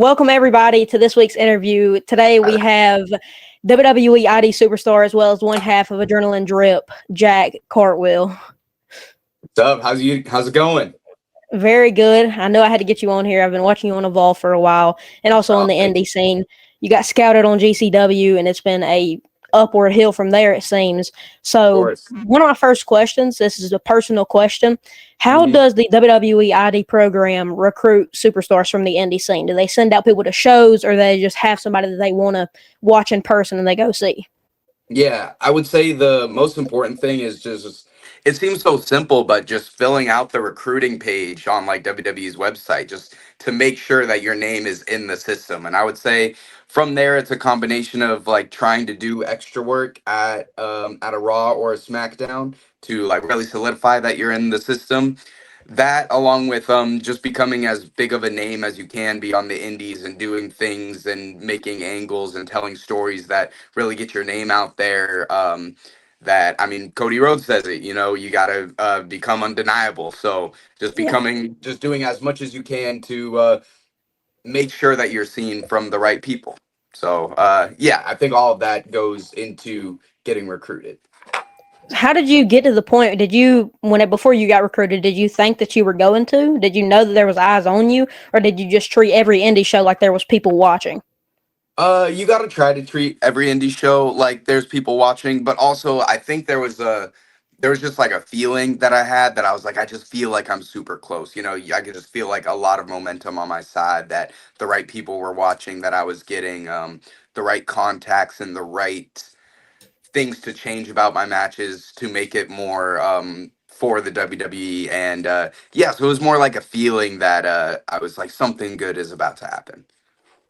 Welcome everybody to this week's interview. Today we have WWE ID superstar as well as one half of Adrenaline Drip, Jack Cartwheel. What's up? How's it going? Very good. I know I had to get you on here. I've been watching you on Evolve for a while and also on the indie scene. You got scouted on GCW and it's been a upward hill from there, it seems. So one of my first questions, this is a personal question. How does the WWE ID program recruit superstars from the indie scene? Do they send out people to shows or they just have somebody that they want to watch in person and they go see? Yeah, I would say the most important thing is just it seems so simple, but just filling out the recruiting page on like WWE's website just to make sure that your name is in the system. And I would say from there it's a combination of like trying to do extra work at a Raw or a SmackDown to like really solidify that you're in the system. That along with just becoming as big of a name as you can be on the indies and doing things and making angles and telling stories that really get your name out there. That I mean, Cody Rhodes says it. You know, you gotta become undeniable. So just just doing as much as you can to make sure that you're seen from the right people. So yeah, I think all of that goes into getting recruited. How did you get to the point? Before you got recruited, did you think that you were going to? Did you know that there was eyes on you, or did you just treat every indie show like there was people watching? You got to try to treat every indie show like there's people watching, but also I think there was just like a feeling that I had that I was like, I just feel like I'm super close. You know, I could just feel like a lot of momentum on my side, that the right people were watching, that I was getting the right contacts and the right things to change about my matches to make it more for the WWE. And yeah, so it was more like a feeling that I was like, something good is about to happen.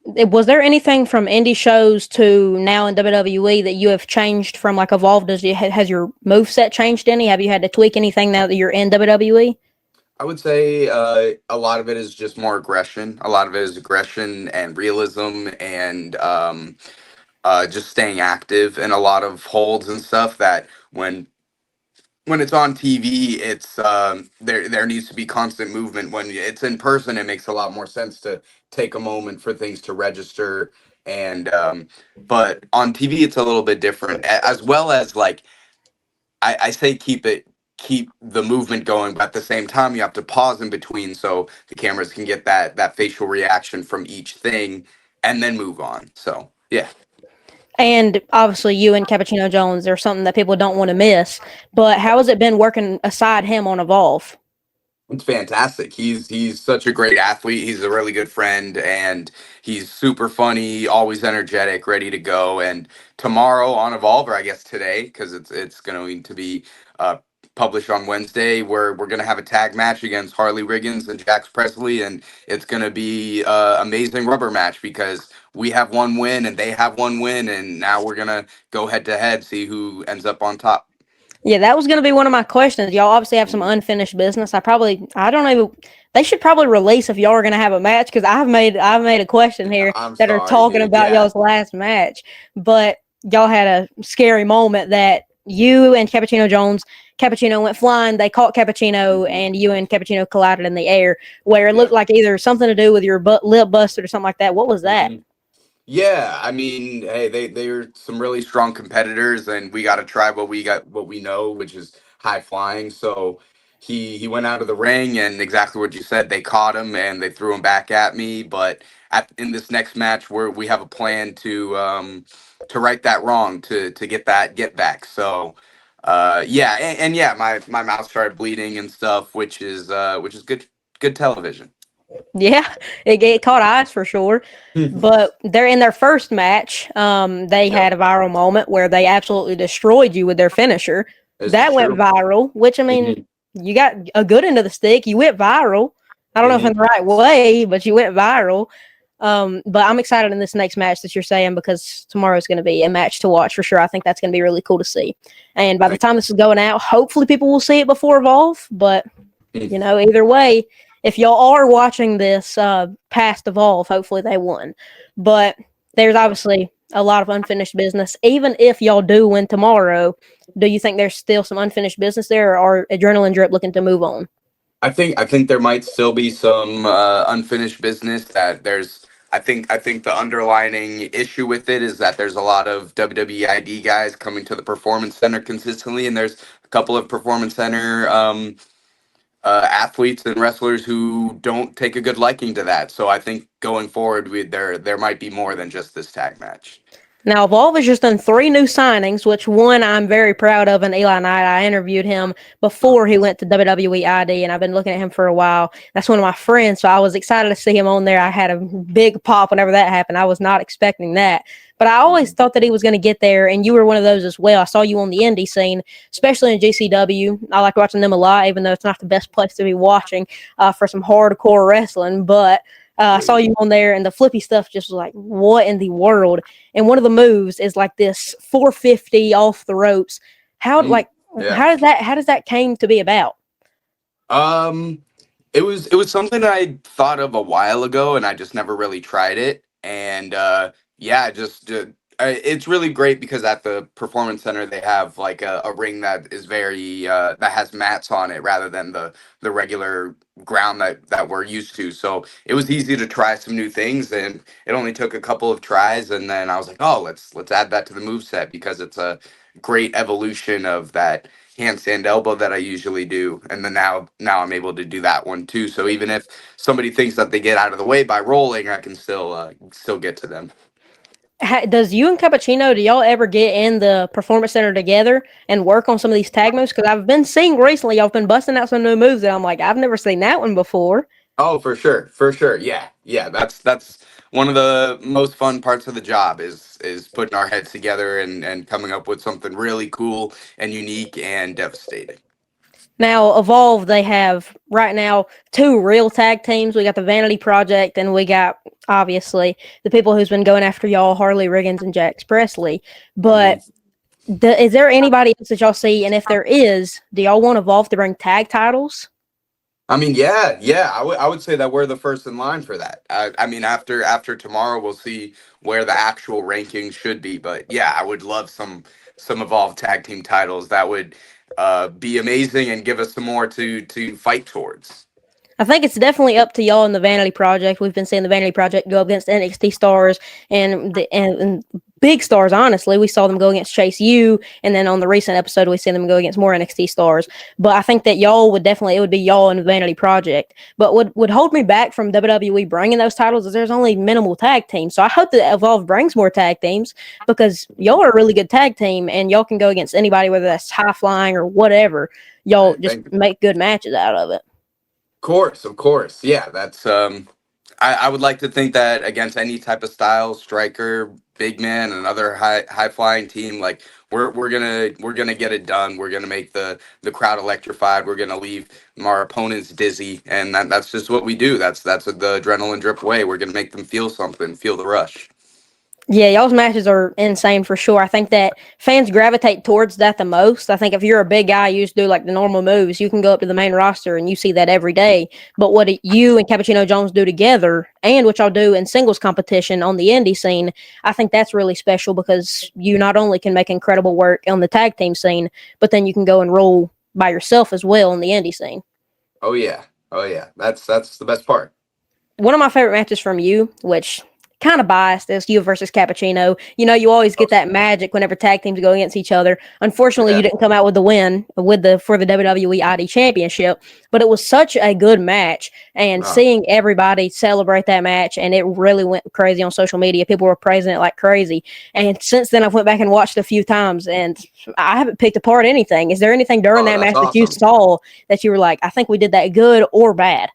Was there anything from indie shows to now in WWE that you have changed from like Evolve? Has your moveset changed any? Have you had to tweak anything now that you're in WWE? I would say a lot of it is just more aggression. A lot of it is aggression and realism and just staying active and a lot of holds and stuff that when it's on TV, it's there needs to be constant movement. When it's in person, it makes a lot more sense to take a moment for things to register. And but on TV, it's a little bit different, as well as like I say keep the movement going, but at the same time you have to pause in between so the cameras can get that facial reaction from each thing and then move on. So yeah. And obviously, you and Cappuccino Jones are something that people don't want to miss. But how has it been working aside him on Evolve? It's fantastic. He's such a great athlete. He's a really good friend, and he's super funny, always energetic, ready to go. And tomorrow on Evolve, or I guess today, because it's going to be published on Wednesday, we're gonna have a tag match against Harley Riggins and Jax Presley, and it's gonna be amazing rubber match because we have one win and they have one win, and now we're gonna go head to head, see who ends up on top. Yeah, that was going to be one of my questions. Y'all obviously have some unfinished business. I don't even. They should probably release if y'all are going to have a match because I've made a question here I'm that sorry, are talking dude. about y'all's last match. But y'all had a scary moment that you and Cappuccino went flying. They caught Cappuccino, and you and Cappuccino collided in the air, where it looked like either something to do with your lip busted or something like that. What was that? Yeah, I mean, hey, they're some really strong competitors, and we got to try what we know, which is high flying. So he went out of the ring, and exactly what you said, they caught him and they threw him back at me. But in this next match, we have a plan to right that wrong, to get that get back. So yeah, and yeah, my mouth started bleeding and stuff, which is good television. Yeah, it caught eyes for sure. But they're in their first match. They had a viral moment where they absolutely destroyed you with their finisher. That went viral, which I mean, you got a good end of the stick. You went viral. I don't know if in the right way, but you went viral. But I'm excited in this next match that you're saying because tomorrow is going to be a match to watch for sure. I think that's going to be really cool to see. And by the time this is going out, hopefully people will see it before Evolve. But you know, either way, if y'all are watching this past Evolve, hopefully they won. But there's obviously a lot of unfinished business. Even if y'all do win tomorrow, do you think there's still some unfinished business there, or are Adrenaline Drip looking to move on? I think there might still be some unfinished business, that there's I think the underlining issue with it is that there's a lot of WWE ID guys coming to the Performance Center consistently, and there's a couple of Performance Center athletes and wrestlers who don't take a good liking to that. So I think going forward, there might be more than just this tag match. Now, Evolve has just done 3 new signings, which one I'm very proud of. And Eli Knight, I interviewed him before he went to WWE ID, and I've been looking at him for a while. That's one of my friends, so I was excited to see him on there. I had a big pop whenever that happened. I was not expecting that. But I always thought that he was going to get there, and you were one of those as well. I saw you on the indie scene, especially in GCW. I like watching them a lot, even though it's not the best place to be watching for some hardcore wrestling. But I saw you on there, and the flippy stuff just was like, what in the world? And one of the moves is like this 450 off the ropes. How Yeah. how does that came to be about? Um, it was something I thought of a while ago, and I just never really tried it. And yeah, just it's really great because at the Performance Center they have like a ring that is very that has mats on it rather than the regular ground that we're used to. So it was easy to try some new things, and it only took a couple of tries, and then I was like, oh, let's add that to the move set because it's a great evolution of that handstand elbow that I usually do, and then now I'm able to do that one too. So even if somebody thinks that they get out of the way by rolling, I can still get to them. Does you and Cappuccino, do y'all ever get in the Performance Center together and work on some of these tag moves? Because I've been seeing recently, y'all been busting out some new moves that I'm like, I've never seen that one before. Oh, for sure, yeah. That's one of the most fun parts of the job is putting our heads together and coming up with something really cool and unique and devastating. Now, Evolve, they have right now 2 real tag teams. We got the Vanity Project, and we got, obviously, the people who's been going after y'all, Harley Riggins and Jax Presley. But is there anybody else that y'all see? And if there is, do y'all want Evolve to bring tag titles? I mean, yeah. I would say that we're the first in line for that. I mean, after tomorrow, we'll see where the actual rankings should be. But yeah, I would love some evolved tag team titles. That would be amazing and give us some more to fight towards. I think it's definitely up to y'all in the Vanity Project. We've been seeing the Vanity Project go against NXT stars and big stars. Honestly, we saw them go against Chase U, and then on the recent episode, we seen them go against more NXT stars. But I think that y'all would definitely it would be y'all in the Vanity Project. But would hold me back from WWE bringing those titles is there's only minimal tag teams. So I hope that Evolve brings more tag teams because y'all are a really good tag team, and y'all can go against anybody, whether that's high flying or whatever. Y'all just make good matches out of it. Of course. Yeah, that's I would like to think that against any type of style, striker, big man, another high flying team, like we're gonna get it done. We're gonna make the crowd electrified. We're gonna leave our opponents dizzy, and that's just what we do. That's the adrenaline drip way. We're gonna make them feel something, feel the rush. Yeah, y'all's matches are insane for sure. I think that fans gravitate towards that the most. I think if you're a big guy, you just do like the normal moves. You can go up to the main roster and you see that every day. But what you and Cappuccino Jones do together, and what y'all do in singles competition on the indie scene, I think that's really special because you not only can make incredible work on the tag team scene, but then you can go and roll by yourself as well in the indie scene. Oh yeah. That's the best part. One of my favorite matches from you, which kind of biased, is you versus Cappuccino. You know, you always get that magic whenever tag teams go against each other. Unfortunately, you didn't come out with the win for the WWE ID Championship, but it was such a good match. And seeing everybody celebrate that match, and it really went crazy on social media. People were praising it like crazy. And since then, I've went back and watched a few times, and I haven't picked apart anything. Is there anything during that match that you saw that you were like, I think we did that good or bad?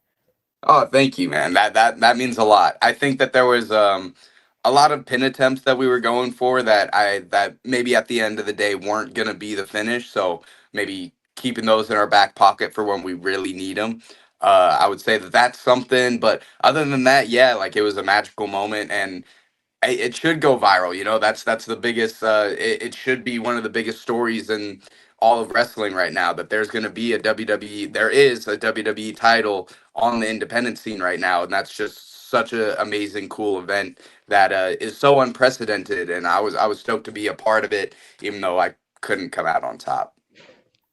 Oh, thank you, man. That means a lot. I think that there was a lot of pin attempts that we were going for that maybe at the end of the day weren't gonna be the finish. So maybe keeping those in our back pocket for when we really need them. I would say that that's something. But other than that, yeah, like it was a magical moment, and it should go viral. You know, that's the biggest. It should be one of the biggest stories in all of wrestling right now. That there's going to be a WWE. There is a WWE title on the independent scene right now, and that's just such an amazing, cool event that is so unprecedented. And I was stoked to be a part of it, even though I couldn't come out on top.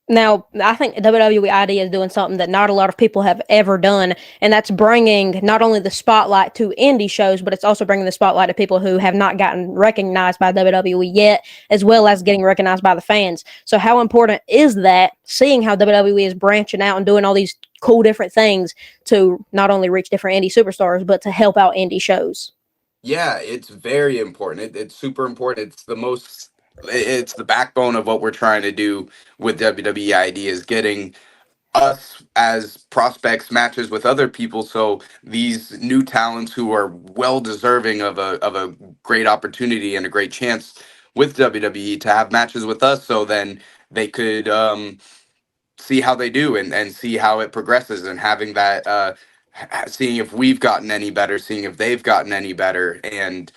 Now, I think WWE ID is doing something that not a lot of people have ever done, and that's bringing not only the spotlight to indie shows, but it's also bringing the spotlight to people who have not gotten recognized by WWE yet, as well as getting recognized by the fans. So, how important is that, seeing how WWE is branching out and doing all these cool different things to not only reach different indie superstars, but to help out indie shows? Yeah, it's very important. It's super important. It's the backbone of what we're trying to do with WWE ID is getting us as prospects matches with other people, so these new talents who are well deserving of a great opportunity and a great chance with WWE to have matches with us, so then they could see how they do and see how it progresses, and having that seeing if we've gotten any better, seeing if they've gotten any better, and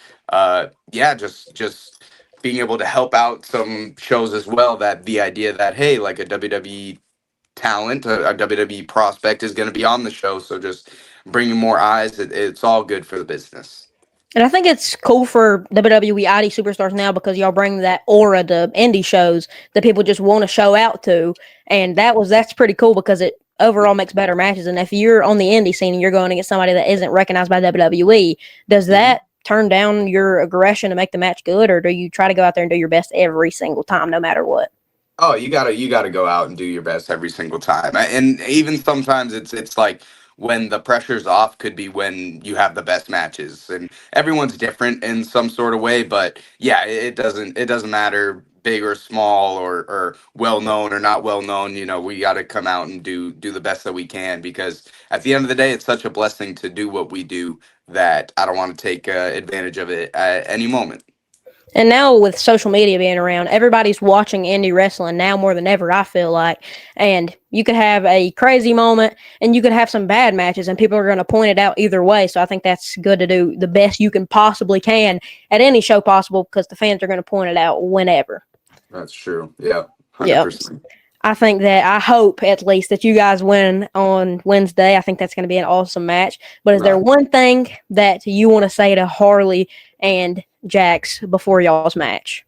yeah, just being able to help out some shows as well, that the idea that, hey, like a WWE talent, a WWE prospect is going to be on the show. So just bringing more eyes, it's all good for the business. And I think it's cool for WWE ID superstars now because y'all bring that aura to indie shows that people just want to show out to, and that's pretty cool because it overall makes better matches. And if you're on the indie scene and you're going against somebody that isn't recognized by WWE, does Mhm. that turn down your aggression to make the match good, or do you try to go out there and do your best every single time, no matter what? Oh, you gotta go out and do your best every single time. And even sometimes it's like when the pressure's off could be when you have the best matches. And everyone's different in some sort of way, but yeah, it doesn't matter big or small, or well known or not well known. We got to come out and do the best that we can, because at the end of the day, it's such a blessing to do what we do that I don't want to take advantage of it at any moment. And now with social media being around, everybody's watching indie wrestling now more than ever, I feel like. And you could have a crazy moment and you could have some bad matches and people are going to point it out either way. So I think that's good to do the best you can possibly can at any show possible because the fans are going to point it out whenever. That's true. Yeah, Yep. 100%. I hope at least that you guys win on Wednesday. I think that's going to be an awesome match. But is there Right. one thing that you want to say to Harley and Jax before y'all's match?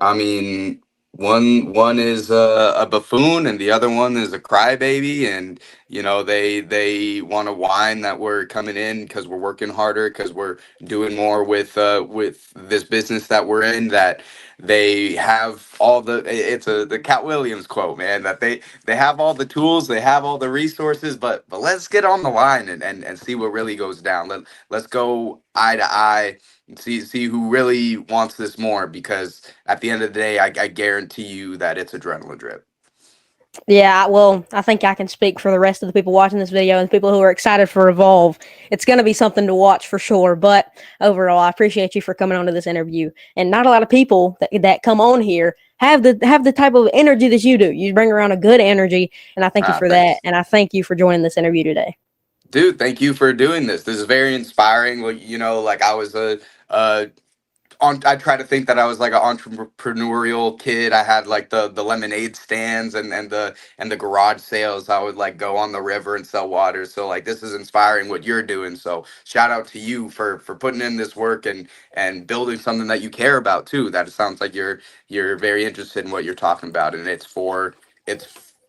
I mean, one is a buffoon, and the other one is a crybaby, and they want to whine that we're coming in because we're working harder, because we're doing more with this business that we're in. That they have all it's the Cat Williams quote, man. That they have all the tools, they have all the resources, but let's get on the line and see what really goes down. Let's go eye to eye and see who really wants this more, because at the end of the day, I guarantee you that it's adrenaline drip. Yeah, well, I think I can speak for the rest of the people watching this video and people who are excited for Evolve. It's going to be something to watch for sure. But overall, I appreciate you for coming on to this interview. And not a lot of people that come on here have the type of energy that you do. You bring around a good energy, and I thank you for that. Thanks. And I thank you for joining this interview today. Dude, thank you for doing this. This is very inspiring. Like, like I was a I try to think that I was like an entrepreneurial kid. I had like the lemonade stands and the garage sales. I would like go on the river and sell water. So like this is inspiring what you're doing. So shout out to you for putting in this work and building something that you care about too. That it sounds like you're very interested in what you're talking about, and it's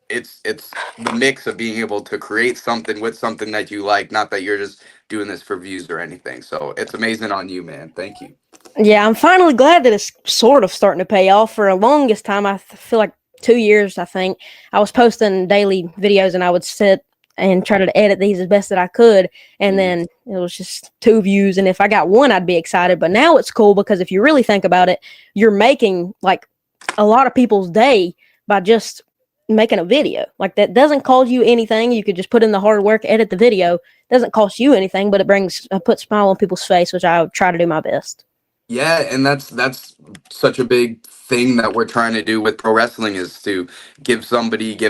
the mix of being able to create something with something that you like, not that you're just doing this for views or anything. So it's amazing on you, man. Thank you. Yeah, I'm finally glad that it's sort of starting to pay off. For the longest time, I feel like 2 years, I think, I was posting daily videos and I would sit and try to edit these as best that I could. And Mhm. then it was just 2 views. And if I got one, I'd be excited. But now it's cool because if you really think about it, you're making like a lot of people's day by just making a video. Like that doesn't cost you anything. You could just put in the hard work, edit the video. It doesn't cost you anything, but it brings a put smile on people's face, which I try to do my best. Yeah, and that's such a big thing that we're trying to do with pro wrestling, is to give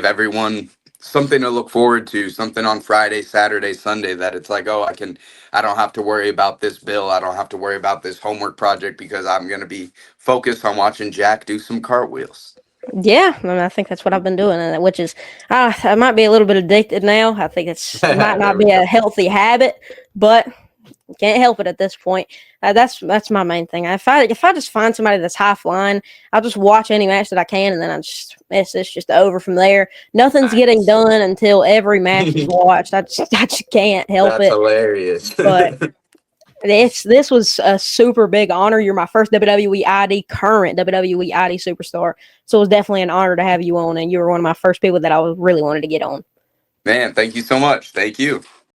everyone something to look forward to, something on Friday, Saturday, Sunday, that it's like, oh, I don't have to worry about this bill, I don't have to worry about this homework project, because I'm going to be focused on watching Jack do some cartwheels. Yeah, I mean, I think that's what I've been doing, which is I might be a little bit addicted now. I think it might There not we be a go. healthy habit, but Can't help it at this point. That's my main thing. If I just find somebody that's high flying, I'll just watch any match that I can, and then it's just over from there. Nothing's getting done until every match is watched. I just can't help That's it. hilarious. But this was a super big honor. You're my first current WWE ID superstar. So it was definitely an honor to have you on, and you were one of my first people that I really wanted to get on. Man, thank you so much. Thank you.